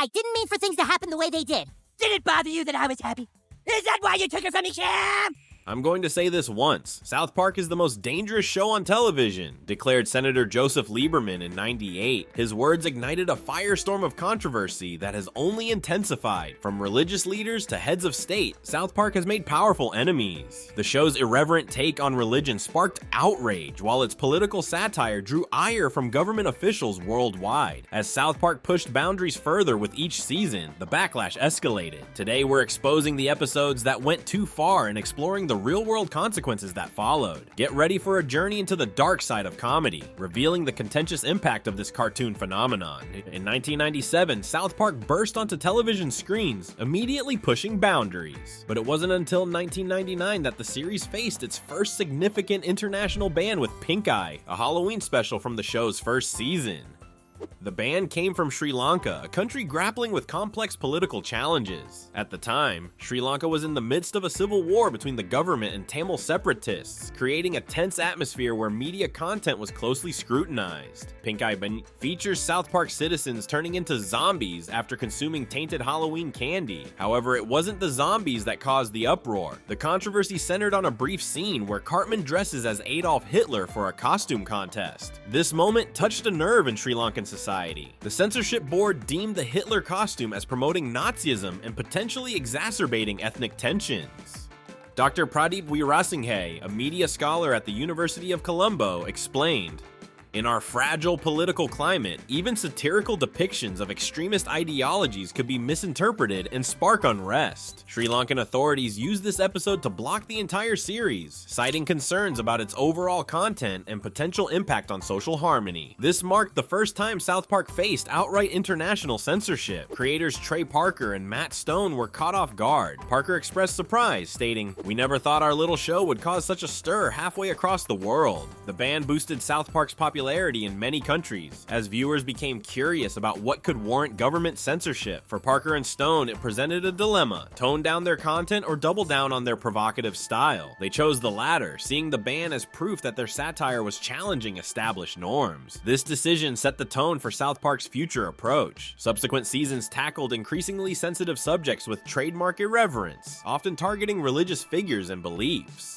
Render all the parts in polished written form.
I didn't mean for things to happen the way they did. Did it bother you that I was happy? Is that why you took it from me, Sham? I'm going to say this once. South Park is the most dangerous show on television, declared Senator Joseph Lieberman in '98. His words ignited a firestorm of controversy that has only intensified. From religious leaders to heads of state, South Park has made powerful enemies. The show's irreverent take on religion sparked outrage, while its political satire drew ire from government officials worldwide. As South Park pushed boundaries further with each season, the backlash escalated. Today, we're exposing the episodes that went too far and exploring the real-world consequences that followed. Get ready for a journey into the dark side of comedy, revealing the contentious impact of this cartoon phenomenon. In 1997, South Park burst onto television screens, immediately pushing boundaries. But it wasn't until 1999 that the series faced its first significant international ban with Pink Eye, a Halloween special from the show's first season. The ban came from Sri Lanka, a country grappling with complex political challenges. At the time, Sri Lanka was in the midst of a civil war between the government and Tamil separatists, creating a tense atmosphere where media content was closely scrutinized. Pink Eye features South Park citizens turning into zombies after consuming tainted Halloween candy. However, it wasn't the zombies that caused the uproar. The controversy centered on a brief scene where Cartman dresses as Adolf Hitler for a costume contest. This moment touched a nerve in Sri Lankan society. The censorship board deemed the Hitler costume as promoting Nazism and potentially exacerbating ethnic tensions. Dr. Pradeep Weerasinghe, a media scholar at the University of Colombo, explained, "In our fragile political climate, even satirical depictions of extremist ideologies could be misinterpreted and spark unrest." Sri Lankan authorities used this episode to block the entire series, citing concerns about its overall content and potential impact on social harmony. This marked the first time South Park faced outright international censorship. Creators Trey Parker and Matt Stone were caught off guard. Parker expressed surprise, stating, "We never thought our little show would cause such a stir halfway across the world." The ban boosted South Park's popularity in many countries, as viewers became curious about what could warrant government censorship. For Parker and Stone, it presented a dilemma: tone down their content or double down on their provocative style. They chose the latter, seeing the ban as proof that their satire was challenging established norms. This decision set the tone for South Park's future approach. Subsequent seasons tackled increasingly sensitive subjects with trademark irreverence, often targeting religious figures and beliefs.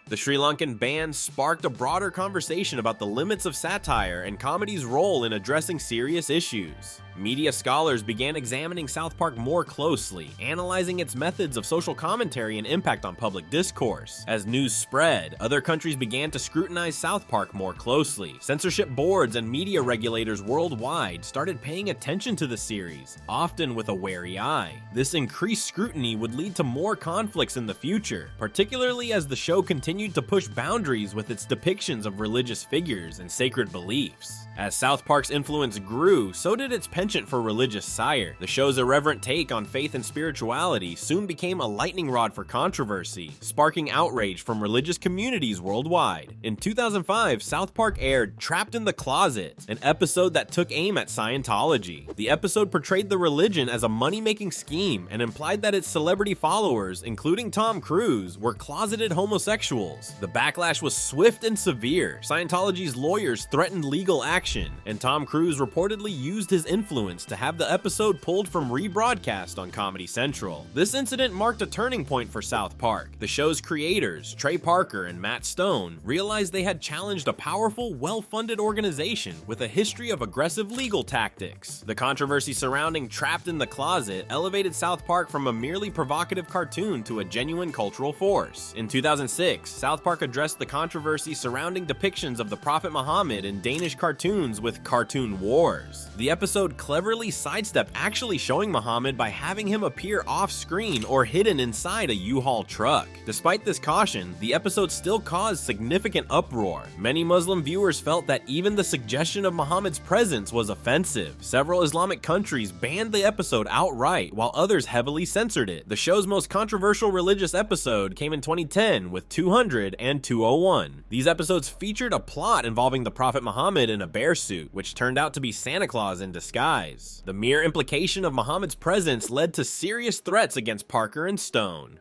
The Sri Lankan ban sparked a broader conversation about the limits of satire and comedy's role in addressing serious issues. Media scholars began examining South Park more closely, analyzing its methods of social commentary and impact on public discourse. As news spread, other countries began to scrutinize South Park more closely. Censorship boards and media regulators worldwide started paying attention to the series, often with a wary eye. This increased scrutiny would lead to more conflicts in the future, particularly as the show continued to push boundaries with its depictions of religious figures and sacred beliefs. As South Park's influence grew, so did its penchant for religious satire. The show's irreverent take on faith and spirituality soon became a lightning rod for controversy, sparking outrage from religious communities worldwide. In 2005, South Park aired Trapped in the Closet, an episode that took aim at Scientology. The episode portrayed the religion as a money-making scheme and implied that its celebrity followers, including Tom Cruise, were closeted homosexuals. The backlash was swift and severe. Scientology's lawyers threatened legal action, and Tom Cruise reportedly used his influence to have the episode pulled from rebroadcast on Comedy Central. This incident marked a turning point for South Park. The show's creators, Trey Parker and Matt Stone, realized they had challenged a powerful, well-funded organization with a history of aggressive legal tactics. The controversy surrounding Trapped in the Closet elevated South Park from a merely provocative cartoon to a genuine cultural force. In 2006, South Park addressed the controversy surrounding depictions of the Prophet Muhammad in Danish cartoons with Cartoon Wars. The episode cleverly sidestepped actually showing Muhammad by having him appear off-screen or hidden inside a U-Haul truck. Despite this caution, the episode still caused significant uproar. Many Muslim viewers felt that even the suggestion of Muhammad's presence was offensive. Several Islamic countries banned the episode outright, while others heavily censored it. The show's most controversial religious episode came in 2010 with 200 and 201. These episodes featured a plot involving the Prophet Muhammad in a bear suit, which turned out to be Santa Claus in disguise. The mere implication of Muhammad's presence led to serious threats against Parker and Stone.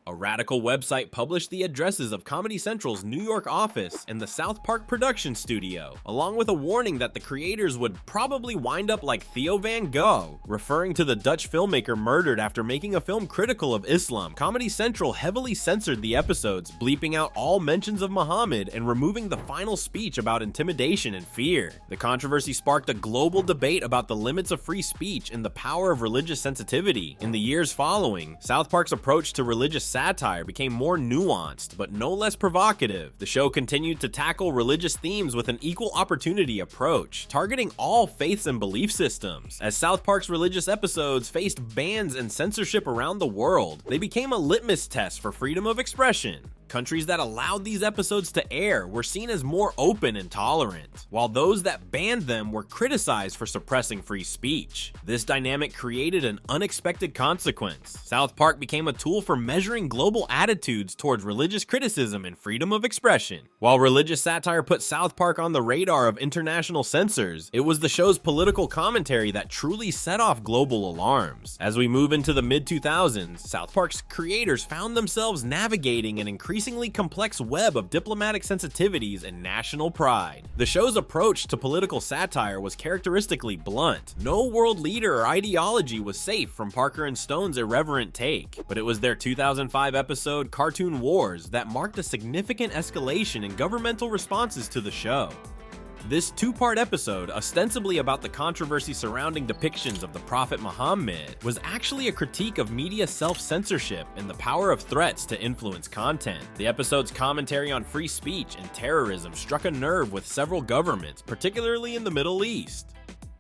A radical website published the addresses of Comedy Central's New York office and the South Park production studio, along with a warning that the creators would probably wind up like Theo Van Gogh, referring to the Dutch filmmaker murdered after making a film critical of Islam. Comedy Central heavily censored the episodes, bleeping out all mentions of Muhammad and removing the final speech about intimidation and fear. The controversy sparked a global debate about the limits of free speech and the power of religious sensitivity. In the years following, South Park's approach to religious satire became more nuanced, but no less provocative. The show continued to tackle religious themes with an equal opportunity approach, targeting all faiths and belief systems. As South Park's religious episodes faced bans and censorship around the world, they became a litmus test for freedom of expression. Countries that allowed these episodes to air were seen as more open and tolerant, while those that banned them were criticized for suppressing free speech. This dynamic created an unexpected consequence. South Park became a tool for measuring global attitudes towards religious criticism and freedom of expression. While religious satire put South Park on the radar of international censors, it was the show's political commentary that truly set off global alarms. As we move into the mid-2000s, South Park's creators found themselves navigating an increasingly complex web of diplomatic sensitivities and national pride. The show's approach to political satire was characteristically blunt. No world leader or ideology was safe from Parker and Stone's irreverent take, but it was their 2005 episode Cartoon Wars that marked a significant escalation in governmental responses to the show. This two-part episode, ostensibly about the controversy surrounding depictions of the Prophet Muhammad, was actually a critique of media self-censorship and the power of threats to influence content. The episode's commentary on free speech and terrorism struck a nerve with several governments, particularly in the Middle East.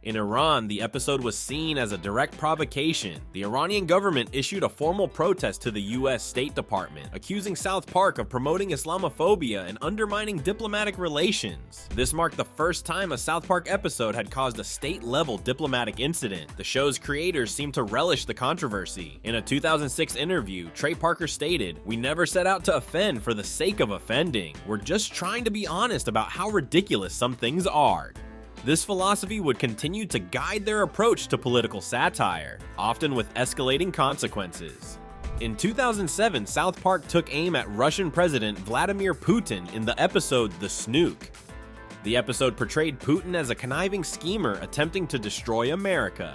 In Iran, the episode was seen as a direct provocation. The Iranian government issued a formal protest to the US State Department, accusing South Park of promoting Islamophobia and undermining diplomatic relations. This marked the first time a South Park episode had caused a state-level diplomatic incident. The show's creators seemed to relish the controversy. In a 2006 interview, Trey Parker stated, "We never set out to offend for the sake of offending. We're just trying to be honest about how ridiculous some things are." This philosophy would continue to guide their approach to political satire, often with escalating consequences. In 2007, South Park took aim at Russian President Vladimir Putin in the episode The Snook. The episode portrayed Putin as a conniving schemer attempting to destroy America.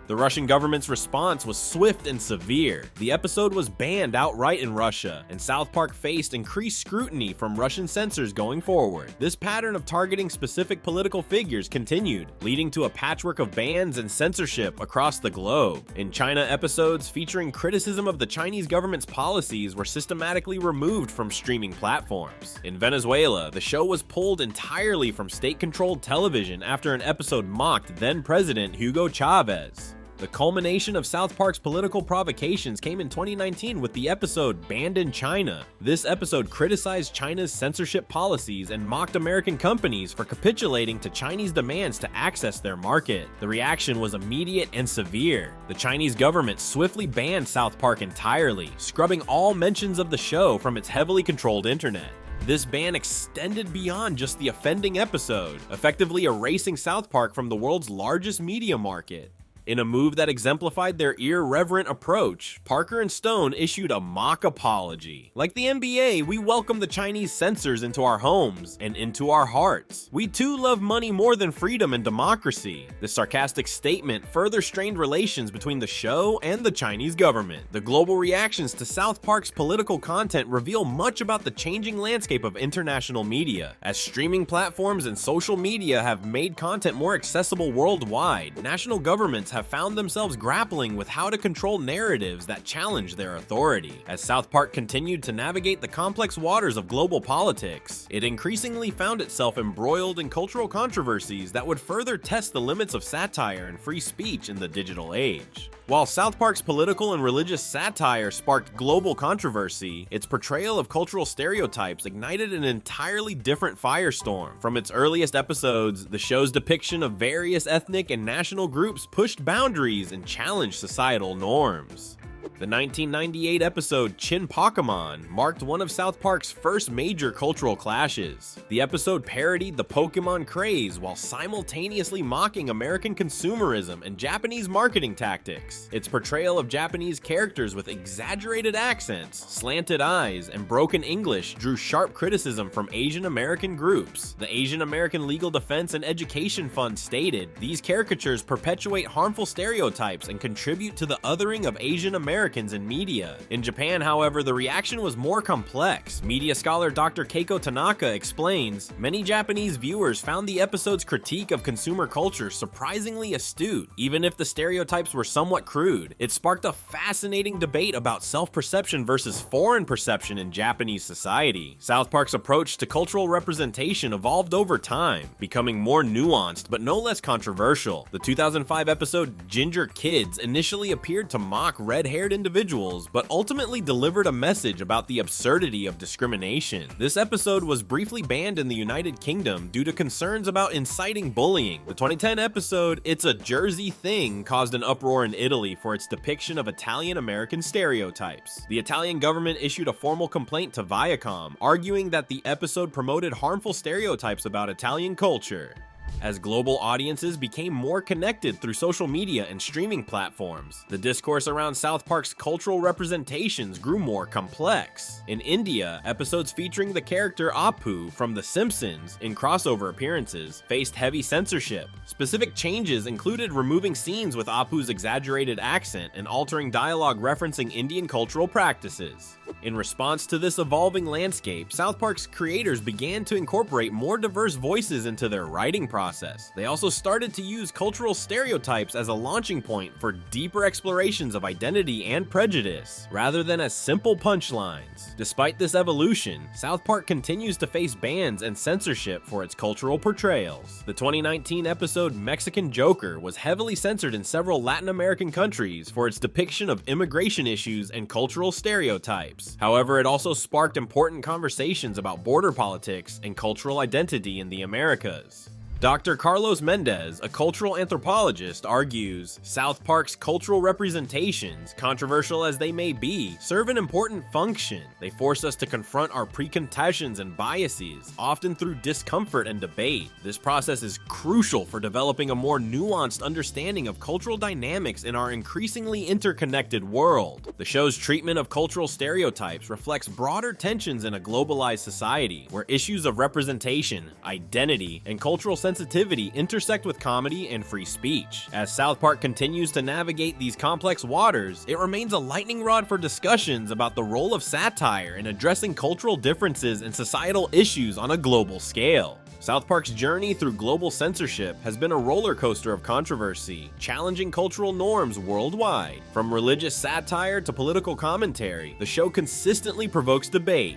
The Russian government's response was swift and severe. The episode was banned outright in Russia, and South Park faced increased scrutiny from Russian censors going forward. This pattern of targeting specific political figures continued, leading to a patchwork of bans and censorship across the globe. In China, episodes featuring criticism of the Chinese government's policies were systematically removed from streaming platforms. In Venezuela, the show was pulled entirely from state-controlled television after an episode mocked then-President Hugo Chavez. The culmination of South Park's political provocations came in 2019 with the episode Banned in China. This episode criticized China's censorship policies and mocked American companies for capitulating to Chinese demands to access their market. The reaction was immediate and severe. The Chinese government swiftly banned South Park entirely, scrubbing all mentions of the show from its heavily controlled internet. This ban extended beyond just the offending episode, effectively erasing South Park from the world's largest media market. In a move that exemplified their irreverent approach, Parker and Stone issued a mock apology. Like the NBA, we welcome the Chinese censors into our homes and into our hearts. We too love money more than freedom and democracy. This sarcastic statement further strained relations between the show and the Chinese government. The global reactions to South Park's political content reveal much about the changing landscape of international media. As streaming platforms and social media have made content more accessible worldwide, national governments have found themselves grappling with how to control narratives that challenge their authority. As South Park continued to navigate the complex waters of global politics, it increasingly found itself embroiled in cultural controversies that would further test the limits of satire and free speech in the digital age. While South Park's political and religious satire sparked global controversy, its portrayal of cultural stereotypes ignited an entirely different firestorm. From its earliest episodes, the show's depiction of various ethnic and national groups pushed boundaries and challenged societal norms. The 1998 episode Chin Pokemon marked one of South Park's first major cultural clashes. The episode parodied the Pokemon craze while simultaneously mocking American consumerism and Japanese marketing tactics. Its portrayal of Japanese characters with exaggerated accents, slanted eyes, and broken English drew sharp criticism from Asian American groups. The Asian American Legal Defense and Education Fund stated, "These caricatures perpetuate harmful stereotypes and contribute to the othering of Asian Americans in media." In Japan, however, the reaction was more complex. Media scholar Dr. Keiko Tanaka explains, "Many Japanese viewers found the episode's critique of consumer culture surprisingly astute, even if the stereotypes were somewhat crude. It sparked a fascinating debate about self-perception versus foreign perception in Japanese society." South Park's approach to cultural representation evolved over time, becoming more nuanced but no less controversial. The 2005 episode Ginger Kids initially appeared to mock red-haired individuals, but ultimately delivered a message about the absurdity of discrimination. This episode was briefly banned in the United Kingdom due to concerns about inciting bullying. The 2010 episode It's a Jersey Thing caused an uproar in Italy for its depiction of Italian-American stereotypes. The Italian government issued a formal complaint to Viacom, arguing that the episode promoted harmful stereotypes about Italian culture. As global audiences became more connected through social media and streaming platforms, the discourse around South Park's cultural representations grew more complex. In India, episodes featuring the character Apu from The Simpsons in crossover appearances faced heavy censorship. Specific changes included removing scenes with Apu's exaggerated accent and altering dialogue referencing Indian cultural practices. In response to this evolving landscape, South Park's creators began to incorporate more diverse voices into their writing process. They also started to use cultural stereotypes as a launching point for deeper explorations of identity and prejudice, rather than as simple punchlines. Despite this evolution, South Park continues to face bans and censorship for its cultural portrayals. The 2019 episode Mexican Joker was heavily censored in several Latin American countries for its depiction of immigration issues and cultural stereotypes. However, it also sparked important conversations about border politics and cultural identity in the Americas. Dr. Carlos Mendez, a cultural anthropologist, argues South Park's cultural representations, controversial as they may be, serve an important function. They force us to confront our preconceptions and biases, often through discomfort and debate. This process is crucial for developing a more nuanced understanding of cultural dynamics in our increasingly interconnected world. The show's treatment of cultural stereotypes reflects broader tensions in a globalized society, where issues of representation, identity, and cultural sensitivity intersect with comedy and free speech. As South Park continues to navigate these complex waters, it remains a lightning rod for discussions about the role of satire in addressing cultural differences and societal issues on a global scale. South Park's journey through global censorship has been a roller coaster of controversy, challenging cultural norms worldwide. From religious satire to political commentary, the show consistently provokes debate.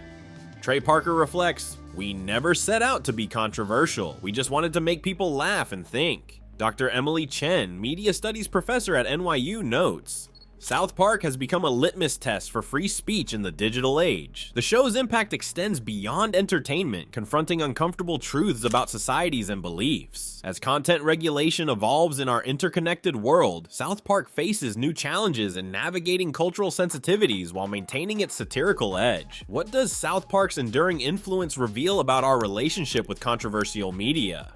Trey Parker reflects, "We never set out to be controversial. We just wanted to make people laugh and think." Dr. Emily Chen, media studies professor at NYU, notes, South Park has become a litmus test for free speech in the digital age. The show's impact extends beyond entertainment, confronting uncomfortable truths about societies and beliefs. As content regulation evolves in our interconnected world, South Park faces new challenges in navigating cultural sensitivities while maintaining its satirical edge. What does South Park's enduring influence reveal about our relationship with controversial media?